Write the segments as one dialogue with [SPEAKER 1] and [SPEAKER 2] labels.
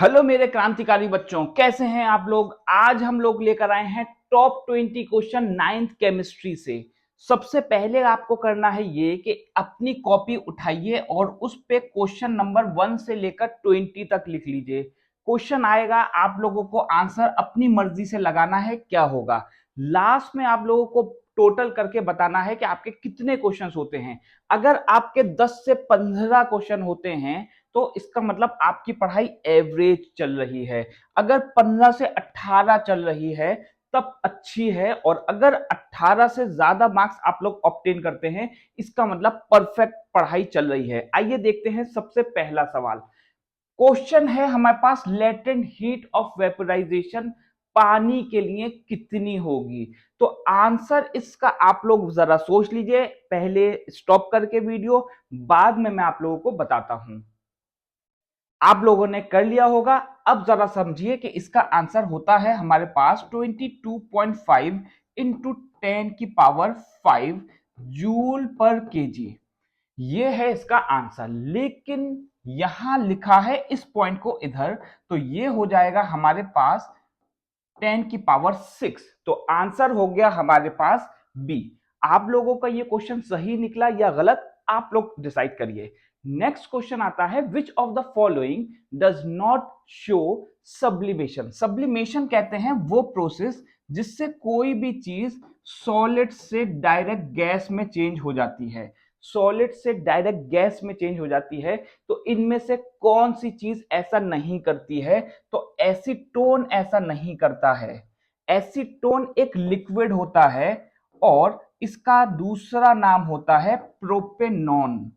[SPEAKER 1] Hello मेरे क्रांतिकारी बच्चों, कैसे हैं आप लोग। आज हम लोग लेकर आए हैं टॉप 20 क्वेश्चन नाइन्थ केमिस्ट्री से। सबसे पहले आपको करना है ये कि अपनी कॉपी उठाइए और उस पे क्वेश्चन नंबर 1 से लेकर 20 तक लिख लीजिए। क्वेश्चन आएगा, आप लोगों को आंसर अपनी मर्जी से लगाना है क्या होगा। लास्ट में आप लोगों को टोटल करके बताना है कि आपके कितने क्वेश्चंस होते हैं। अगर आपके 10 से 15 क्वेश्चन होते हैं तो इसका मतलब आपकी पढ़ाई एवरेज चल रही है। अगर 15 से 18 चल रही है तब अच्छी है, और अगर 18 से ज्यादा मार्क्स आप लोग ऑब्टेन करते हैं इसका मतलब परफेक्ट पढ़ाई चल रही है। आइए देखते हैं सबसे पहला सवाल। क्वेश्चन है हमारे पास, लेटेंट हीट ऑफ वेपोराइजेशन पानी के लिए कितनी होगी। तो आंसर इसका आप लोग जरा सोच लीजिए, पहले स्टॉप करके वीडियो, बाद में मैं आप लोगों को बताता हूं। आप लोगों ने कर लिया होगा। अब जरा समझिए कि इसका आंसर होता है हमारे पास 22.5 इंटू 10 की पावर 5 जूल पर केजी। ये है इसका आंसर। लेकिन यहां लिखा है इस पॉइंट को इधर, तो ये हो जाएगा हमारे पास 10 की पावर 6। तो आंसर हो गया हमारे पास बी। आप लोगों का ये क्वेश्चन सही निकला या गलत, आप लोग डिसाइड करिए। नेक्स्ट क्वेश्चन आता है, which of the following does not show sublimation. Sublimation कहते हैं वो प्रोसेस जिससे कोई भी चीज सॉलिड से डायरेक्ट गैस में चेंज हो जाती है। सॉलिड से डायरेक्ट गैस में चेंज हो जाती है, तो इनमें से कौन सी चीज ऐसा नहीं करती है। तो एसीटोन ऐसा नहीं करता है। एसीटोन एक लिक्विड होता है और इसका दूसरा नाम होता है प्रोपेनॉन।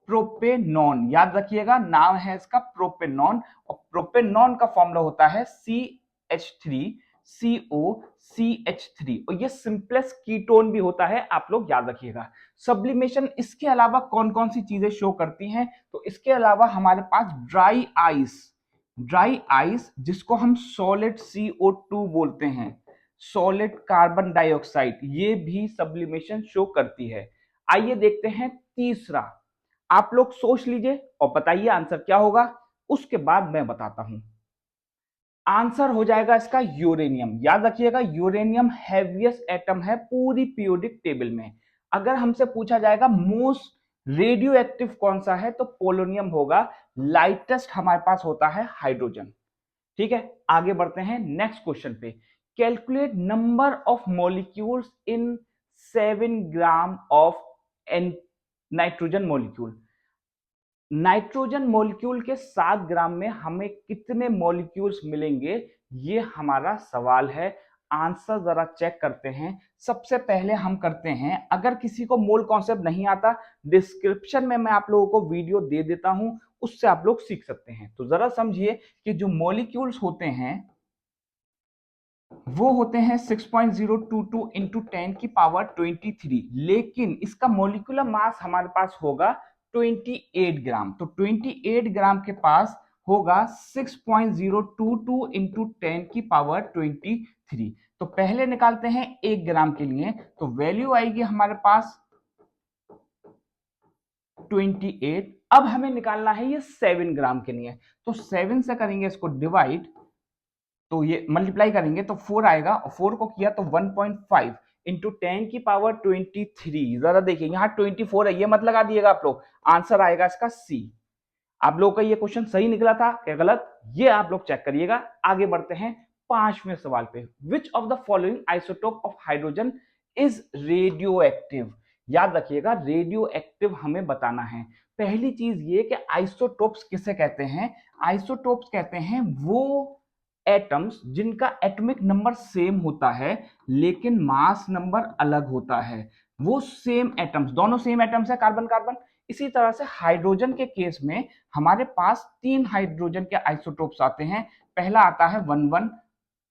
[SPEAKER 1] प्रोपेनॉन याद रखिएगा, नाम है इसका प्रोपेनॉन। और प्रोपेनॉन का फॉर्मूला होता है CH3CO CH3, और ये सिंपलेस्ट कीटोन भी होता है, आप लोग याद रखिएगा। सब्लिमेशन इसके अलावा कौन कौन सी चीजें शो करती हैं, तो इसके अलावा हमारे पास ड्राई आइस। ड्राई आइस जिसको हम सॉलिड CO2 बोलते हैं, सॉलिड कार्बन डाइऑक्साइड, ये भी सब्लिमेशन शो करती है। आइए देखते हैं तीसरा। आप लोग सोच लीजिए और बताइए आंसर क्या होगा, उसके बाद मैं बताता हूं। आंसर हो जाएगा इसका यूरेनियम। याद रखिएगा, यूरेनियम हैवीएस्ट एटम है पूरी पीरियोडिक टेबल में। अगर हमसे पूछा जाएगा मोस्ट रेडियो एक्टिव कौन सा है, तो पोलोनियम होगा। लाइटेस्ट हमारे पास होता है हाइड्रोजन। ठीक है, आगे बढ़ते हैं नेक्स्ट क्वेश्चन पे। Calculate number of molecules in 7 gram of nitrogen molecule. Nitrogen molecule के 7 ग्राम में हमें कितने मॉलिक्यूल्स मिलेंगे, ये हमारा सवाल है। आंसर जरा चेक करते हैं। सबसे पहले हम करते हैं, अगर किसी को मोल कॉन्सेप्ट नहीं आता, डिस्क्रिप्शन में मैं आप लोगों को वीडियो दे देता हूं, उससे आप लोग सीख सकते हैं। तो जरा समझिए कि जो मॉलिक्यूल्स होते हैं वो होते हैं 6.022 इंटू 10 की पावर 23, लेकिन इसका मोलिकुलर मास हमारे पास होगा 28 ग्राम। तो 28 ग्राम के पास होगा 6.022 इंटू 10 की पावर 23। तो पहले निकालते हैं 1 ग्राम के लिए, तो वैल्यू आएगी हमारे पास 28। अब हमें निकालना है ये 7 ग्राम के लिए, तो 7 से करेंगे इसको डिवाइड, तो ये मल्टीप्लाई करेंगे तो 4 आएगा, और 4 को किया तो 1.5 इंटू 10 की पावर 23। जरा देखिए यहाँ 24 है, ये मत लगा दिएगा आप लोग। आंसर आएगा इसका सी। आप लोगों का ये क्वेश्चन सही निकला था क्या गलत, ये आप लोग चेक करिएगा। आगे बढ़ते हैं 5वें सवाल पे। Which of the following isotope of hydrogen is radio active. याद रखिएगा, रेडियो एक्टिव हमें बताना है। पहली चीज ये कि आइसोटोप्स किसे कहते हैं। आइसोटोप्स कहते हैं वो एटम्स जिनका एटॉमिक नंबर सेम होता है लेकिन मास नंबर अलग होता है। वो सेम एटम्स, दोनों सेम एटम्स है, कार्बन कार्बन। इसी तरह से हाइड्रोजन के केस में हमारे पास 3 हाइड्रोजन के आइसोटोप्स आते हैं। पहला आता है 1,1,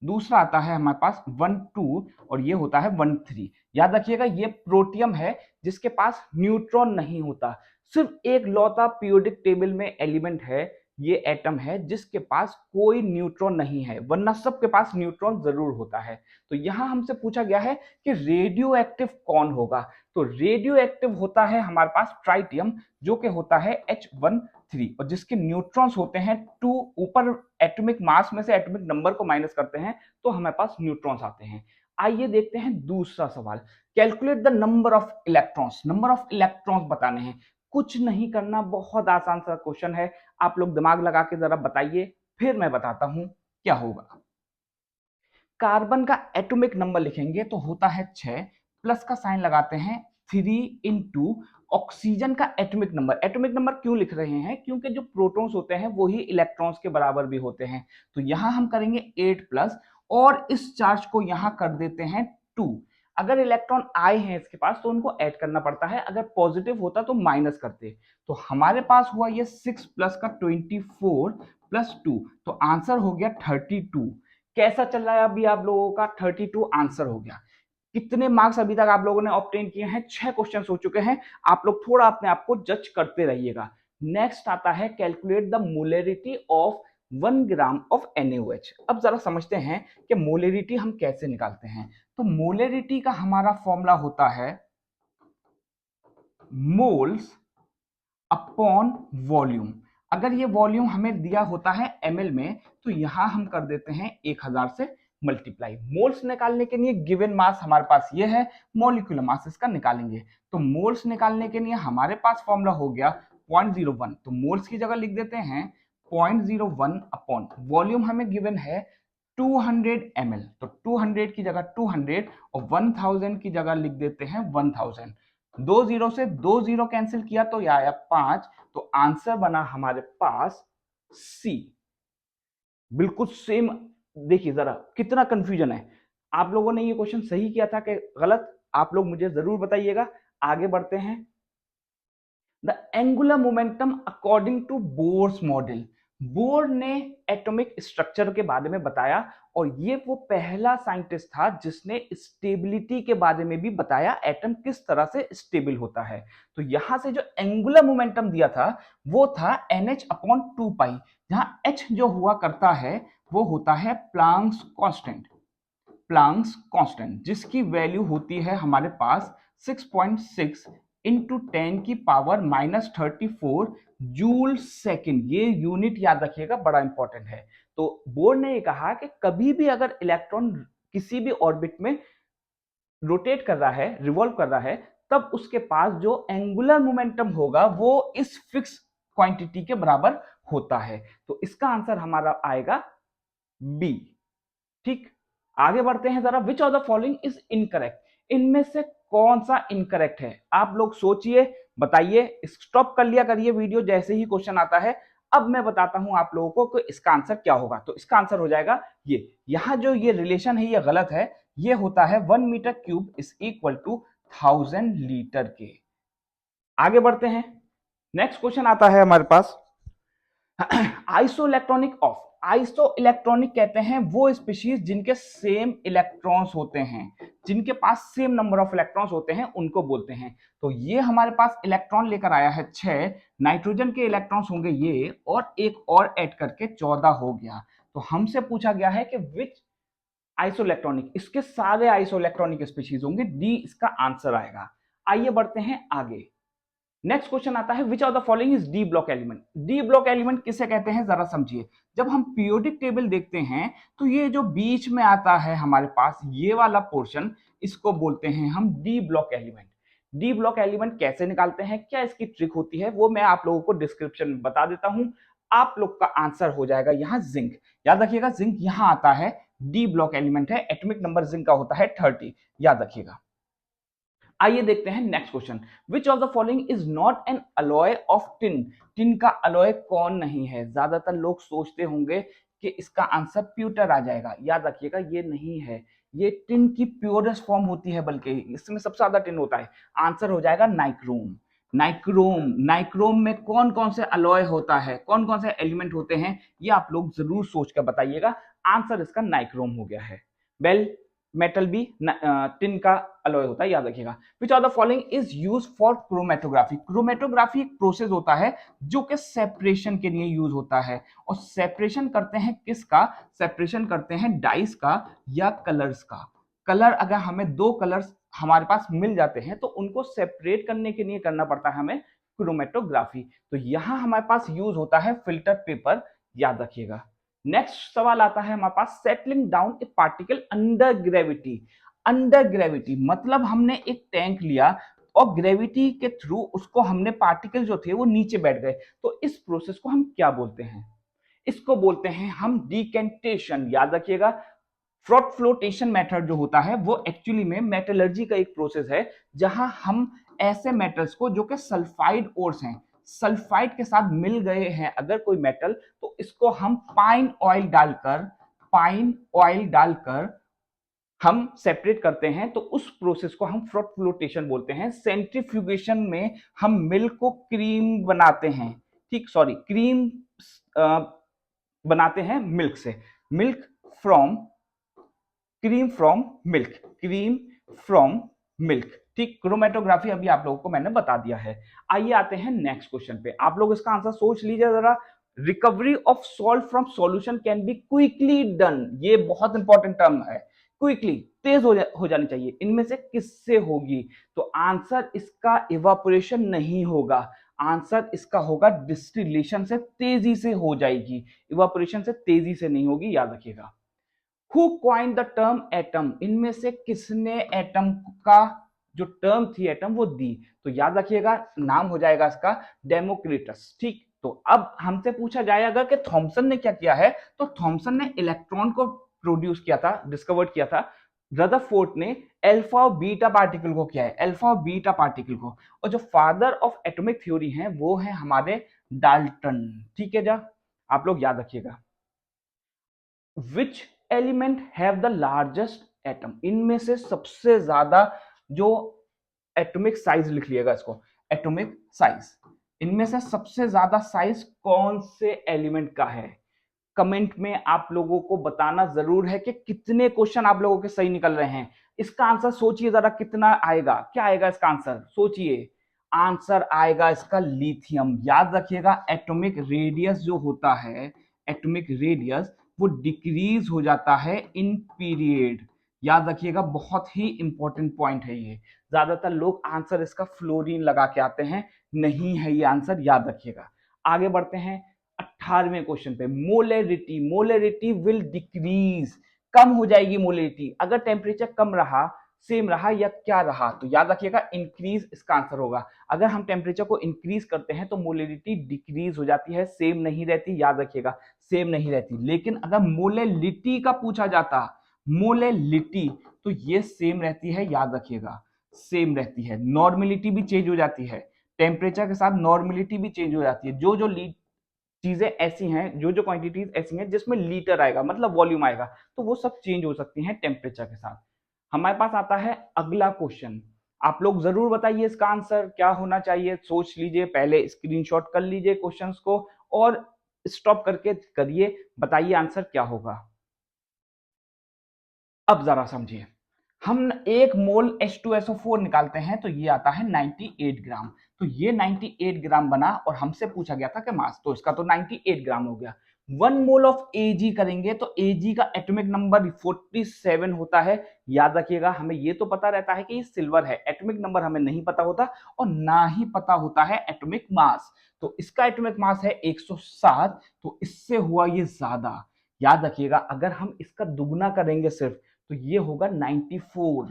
[SPEAKER 1] दूसरा आता है हमारे पास 1,2, और ये होता है 1,3। याद रखिएगा, ये प्रोटियम है जिसके पास न्यूट्रॉन नहीं होता। सिर्फ एक लौता पीरियोडिक टेबल में एलिमेंट है ये एटम है जिसके पास कोई न्यूट्रॉन नहीं है, वरना सबके पास न्यूट्रॉन जरूर होता है। तो यहां हमसे पूछा गया है कि रेडियो एक्टिव कौन होगा। तो रेडियो एक्टिव होता है हमारे पास ट्राइटियम, जो कि होता है H13 और जिसके न्यूट्रॉन्स होते हैं 2। ऊपर एटॉमिक मास में से एटॉमिक नंबर को माइनस करते हैं तो हमारे पास न्यूट्रॉन्स आते हैं। आइए देखते हैं दूसरा सवाल। Calculate the number of electrons. Number of electrons बताने हैं, कुछ नहीं करना, बहुत आसान सा क्वेश्चन है। आप लोग दिमाग लगा के जरा बताइए, फिर मैं बताता हूं क्या होगा। कार्बन का एटॉमिक नंबर लिखेंगे तो होता है 6, प्लस का साइन लगाते हैं 3 इंटू ऑक्सीजन का एटॉमिक नंबर। एटॉमिक नंबर क्यों लिख रहे हैं? क्योंकि जो प्रोटॉन्स होते हैं वो ही इलेक्ट्रॉन्स के बराबर भी होते हैं। तो यहां हम करेंगे 8 प्लस और इस चार्ज को यहां कर देते हैं 2। अगर इलेक्ट्रॉन आए हैं इसके पास तो उनको ऐड करना पड़ता है, अगर पॉजिटिव होता तो माइनस करते। तो हमारे पास हुआ ये 6 प्लस का 24 प्लस 2, तो आंसर हो गया 32। कैसा चल रहा है अभी आप लोगों का? 32 आंसर हो गया। कितने मार्क्स अभी तक आप लोगों ने ऑब्टेन किए हैं? 6 क्वेश्चन हो चुके हैं। आप लोग थोड़ा अपने आप को जज करते रहिएगा। नेक्स्ट आता है calculate the molarity of 1 gram of NaOH। अब जरा समझते हैं कि मोलरिटी हम कैसे निकालते हैं। तो मोलरिटी का हमारा फॉर्मूला होता है मोल्स अपॉन वॉल्यूम। अगर ये वॉल्यूम हमें दिया होता है ml में तो यहां हम कर देते हैं 1000 से मल्टीप्लाई। मोल्स निकालने के लिए गिवन मास हमारे पास ये है, मॉलिक्यूलर मास इसका निकालेंगे। तो मोल्स निकालने के लिए हमारे पास फॉर्मूला हो गया 0.01, तो मोल्स की जगह लिख देते हैं 0.01 अपॉन वॉल्यूम हमें गिवन है 200 ml, तो 200 की जगह 200 और 1000 की जगह लिख देते हैं 1000। 2 जीरो से 2 जीरो कैंसिल किया तो यह आया 5, तो आंसर बना हमारे पास सी। बिल्कुल सेम। देखिए जरा कितना कंफ्यूजन है। आप लोगों ने ये क्वेश्चन सही किया था कि गलत? आप लोग मुझे जरूर बताइएगा। आगे बढ़ते हैं। The angular momentum according to Bohr's model. Bohr ने एटॉमिक स्ट्रक्चर के बारे में बताया और ये वो पहला साइंटिस्ट था जिसने स्टेबिलिटी के बारे में भी बताया, एटम किस तरह से स्टेबल होता है। तो यहां से जो एंगुलर मोमेंटम दिया था वो था NH/2π, जहां H जो हुआ करता है वो होता है प्लांक्स कांस्टेंट। प्लांक्स कांस्टेंट जिसकी वैल्यू होती है हमारे पास 6.6 इंटू 10 की पावर -34 जूल सेकेंड। ये यूनिट याद रखिएगा, बड़ा इंपॉर्टेंट है। तो बोर ने ये कहा कि कभी भी अगर इलेक्ट्रॉन किसी भी ऑर्बिट में रोटेट कर रहा है, रिवॉल्व कर रहा है, तब उसके पास जो एंगुलर मोमेंटम होगा वो इस फिक्स क्वांटिटी के बराबर होता है। तो इसका आंसर हमारा आएगा बी। ठीक, आगे बढ़ते हैं जरा। Which of the following is incorrect. इनमें से कौन सा इनकरेक्ट है? आप लोग सोचिए, बताइए। स्टॉप कर लिया करिए वीडियो जैसे ही क्वेश्चन आता है। अब मैं बताता हूं आप लोगों को कि इसका आंसर क्या होगा। तो इसका आंसर हो जाएगा ये। यहां जो ये रिलेशन है ये गलत है। ये होता है 1 metre cube is equal to 1000 litre के। आगे बढ़ते हैं। नेक्स्ट क्वेश्चन आता है हमारे पास isoelectronic of. Isoelectronic कहते हैं वो स्पीशीज जिनके सेम इलेक्ट्रॉन्स होते हैं, जिनके पास सेम नंबर ऑफ इलेक्ट्रॉन्स होते हैं, उनको बोलते हैं। तो ये हमारे पास इलेक्ट्रॉन लेकर आया है 6, नाइट्रोजन के इलेक्ट्रॉन्स होंगे ये, और एक और ऐड करके 14 हो गया। तो हमसे पूछा गया है कि विच आइसो इलेक्ट्रॉनिक, इसके सारे आइसो इलेक्ट्रॉनिक स्पीशीज होंगे, डी इसका आंसर आएगा। आइए बढ़ते हैं आगे। नेक्स्ट क्वेश्चन आता है which of the following is D block element. D block element किसे कहते हैं जरा समझिए। जब हम पीरियोडिक टेबल देखते हैं तो ये जो बीच में आता है हमारे पास ये वाला पोर्शन, इसको बोलते हैं हम D block element. D block element कैसे निकालते हैं, क्या इसकी ट्रिक होती है, वो मैं आप लोगों को डिस्क्रिप्शन में बता देता हूं। आप लोग का आंसर हो जाएगा यहाँ जिंक। याद रखिएगा जिंक यहाँ आता है, डी ब्लॉक एलिमेंट है, एटॉमिक नंबर जिंक का होता है 30, याद रखिएगा। आइए देखते हैं next question. Which of the following is not an alloy of tin. Tin का अलॉय कौन नहीं है? ज्यादातर लोग सोचते होंगे कि इसका आंसर प्यूटर आ जाएगा। याद रखिएगा ये नहीं है, ये टिन की प्योरेस्ट फॉर्म होती है, बल्कि इसमें सबसे ज्यादा टिन होता है। आंसर हो जाएगा नाइक्रोम। नाइक्रोम। नाइक्रोम में कौन कौन से अलॉय होता है, कौन कौन से एलिमेंट होते हैं, ये आप लोग जरूर सोच कर बताइएगा। आंसर इसका नाइक्रोम हो गया है। वेल, मेटल भी टिन का अलॉय होता है, याद रखिएगा। Which of the following is use for chromatography? Chromatography एक प्रोसेस होता है जो कि सेपरेशन के लिए यूज होता है, और सेपरेशन करते हैं किसका? सेपरेशन करते हैं डाइस का या कलर्स का। कलर, अगर हमें दो कलर्स हमारे पास मिल जाते हैं तो उनको सेपरेट करने के लिए करना पड़ता है हमें क्रोमेटोग्राफी। तो यहां हमारे पास यूज होता है फिल्टर पेपर, याद रखिएगा। नेक्स्ट सवाल आता है हमारे पास, settling down a particle under gravity. Under gravity मतलब हमने एक टैंक लिया और ग्रेविटी के थ्रू उसको हमने पार्टिकल जो थे वो नीचे बैठ गए, तो इस प्रोसेस को हम क्या बोलते हैं? इसको बोलते हैं हम डिकेंटेशन, याद रखिएगा। फ्रॉड फ्लोटेशन मेथड जो होता है वो एक्चुअली में मेटलर्जी का एक प्रोसेस है, जहां हम ऐसे मेटल्स को जो कि सल्फाइड ओर्स हैं, सल्फाइड के साथ मिल गए हैं अगर कोई मेटल, तो इसको हम पाइन ऑयल डालकर हम सेपरेट करते हैं, तो उस प्रोसेस को हम फ्रॉड फ्लोटेशन बोलते हैं। सेंट्रीफ्यूगेशन में हम मिल्क को क्रीम बनाते हैं, ठीक, सॉरी, क्रीम बनाते हैं मिल्क से, milk from cream from milk, cream from milk, ठीक। क्रोमेटोग्राफी अभी आप लोगों को मैंने बता दिया है। आइए आते हैं नेक्स्ट क्वेश्चन पे, आप लोग इसका आंसर सोच लीजिए जरा। Recovery of salt from solution can be quickly done, ये बहुत इंपॉर्टेंट टर्म है। क्विकली, तेज हो जानी चाहिए, इनमें से किससे होगी? तो आंसर इसका इवापोरेशन नहीं होगा, आंसर इसका होगा डिस्टिलेशन से तेजी से हो जाएगी, इवापोरेशन से तेजी से नहीं होगी, याद रखिएगा। Who coin the term atom? इनमें से किसने एटम का जो टर्म थी एटम वो दी? तो याद रखिएगा नाम हो जाएगा इसका डेमोक्रिटस, ठीक। तो अब हमसे पूछा जाएगा कि थॉमसन ने क्या किया है, तो थॉमसन ने इलेक्ट्रॉन को प्रोड्यूस किया था, डिस्कवर्ड किया था। रदरफोर्ड ने अल्फा और बीटा पार्टिकल को किया है, अल्फा और बीटा पार्टिकल को। और जो फादर ऑफ एटॉमिक थ्योरी हैं वो है हमारे डाल्टन, ठीक है जा, आप लोग याद रखिएगा। Which element have the largest atom? इनमें से सबसे ज्यादा जो एटॉमिक साइज, लिख लिएगा इसको, एटॉमिक साइज, इनमें से सबसे ज्यादा साइज कौन से एलिमेंट का है? कमेंट में आप लोगों को बताना जरूर है कि कितने क्वेश्चन आप लोगों के सही निकल रहे हैं। इसका आंसर सोचिए जरा, कितना आएगा, क्या आएगा इसका आंसर, सोचिए। आंसर आएगा इसका लिथियम, याद रखिएगा। एटॉमिक रेडियस जो होता है, एटॉमिक रेडियस वो डिक्रीज हो जाता है इन पीरियड, याद रखिएगा, बहुत ही इंपॉर्टेंट पॉइंट है ये। ज्यादातर लोग आंसर इसका फ्लोरीन लगा के आते हैं, नहीं है ये आंसर, याद रखिएगा। आगे बढ़ते हैं 18वें क्वेश्चन पे। मोलेरिटी, मोलेरिटी विल डिक्रीज, कम हो जाएगी मोलेरिटी अगर टेम्परेचर कम रहा, सेम रहा या क्या रहा? तो याद रखिएगा इंक्रीज इसका आंसर होगा। अगर हम टेम्परेचर को इंक्रीज करते हैं तो मोलेरिटी डिक्रीज हो जाती है, सेम नहीं रहती, याद रखिएगा, सेम नहीं रहती। लेकिन अगर मोलेलिटी का पूछा जाता, मोलेलिटी, तो ये सेम रहती है, याद रखिएगा, सेम रहती है। नॉर्मेलिटी भी चेंज हो जाती है, टेम्परेचर के साथ नॉर्मेलिटी भी चेंज हो जाती है। जो जो चीजें ऐसी हैं, जो जो क्वांटिटीज ऐसी हैं जिसमें लीटर आएगा, मतलब वॉल्यूम आएगा, तो वो सब चेंज हो सकती हैं टेम्परेचर के साथ। हमारे पास आता है अगला क्वेश्चन, आप लोग जरूर बताइए इसका आंसर क्या होना चाहिए, सोच लीजिए, पहले स्क्रीनशॉट कर लीजिए क्वेश्चंस को और स्टॉप करके करिए, बताइए आंसर क्या होगा। अब जरा समझिए, हम एक मोल H2SO4 निकालते हैं तो ये आता है 98 ग्राम, तो ये 98 ग्राम बना और हमसे पूछा गया था कि मास, तो इसका तो 98 ग्राम हो गया। 1 मोल ऑफ Ag करेंगे तो Ag का एटॉमिक नंबर 47 होता है, याद रखिएगा। हमें ये तो पता रहता है कि ये सिल्वर है, एटॉमिक नंबर हमें नहीं पता होता और ना ही पता होता है एटॉमिक मास। तो इसका एटॉमिक मास है 107, तो इससे हुआ ये ज्यादा, याद रखिएगा। अगर हम इसका दुगना करेंगे सिर्फ, तो ये होगा 94,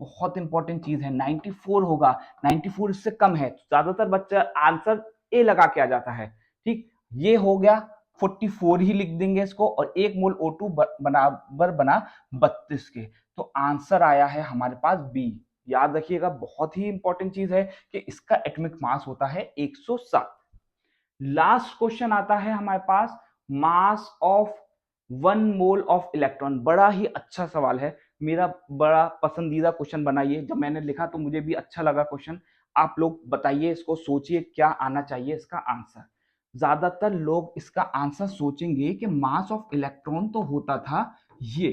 [SPEAKER 1] बहुत इंपॉर्टेंट चीज है, 94 होगा। 94 इससे कम है तो ज्यादातर बच्चा आंसर ए लगा के आ जाता है, ठीक। ये हो गया 44 ही लिख देंगे इसको, और 1 मोल O2 बराबर बना 32 के, तो आंसर आया है हमारे पास बी। याद रखिएगा, बहुत ही इंपॉर्टेंट चीज है कि इसका एटॉमिक मास होता है 107। लास्ट क्वेश्चन आता है हमारे पास, mass of 1 mole of electron, बड़ा ही अच्छा सवाल है, मेरा बड़ा पसंदीदा क्वेश्चन बना ये, जब मैंने लिखा तो मुझे भी अच्छा लगा क्वेश्चन। आप लोग बताइए, इसको सोचिए क्या आना चाहिए इसका आंसर। ज्यादातर लोग इसका आंसर सोचेंगे कि मास ऑफ इलेक्ट्रॉन तो होता था ये,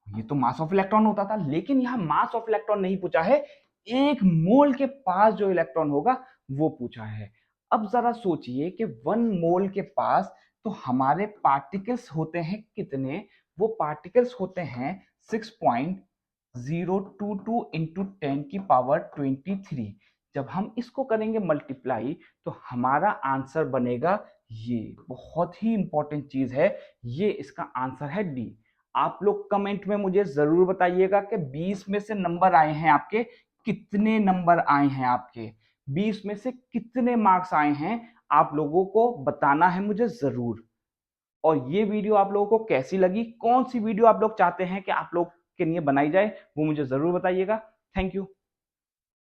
[SPEAKER 1] ये तो मास ऑफ इलेक्ट्रॉन होता था, लेकिन यहाँ मास ऑफ इलेक्ट्रॉन नहीं पूछा है, एक मोल के पास जो इलेक्ट्रॉन होगा वो पूछा है। अब जरा सोचिए कि 1 मोल के पास तो हमारे पार्टिकल्स होते हैं कितने? वो पार्टिकल्स होते हैं 6.022 इंटू 10⁻23। जब हम इसको करेंगे मल्टीप्लाई तो हमारा आंसर बनेगा ये। बहुत ही इंपॉर्टेंट चीज है ये, इसका आंसर है डी। आप लोग कमेंट में मुझे जरूर बताइएगा कि 20 में से नंबर आए हैं आपके, कितने नंबर आए हैं आपके, 20 में से कितने मार्क्स आए हैं, आप लोगों को बताना है मुझे जरूर। और ये वीडियो आप लोगों को कैसी लगी, कौन सी वीडियो आप लोग चाहते हैं कि आप लोग के लिए बनाई जाए, वो मुझे जरूर बताइएगा। Thank you.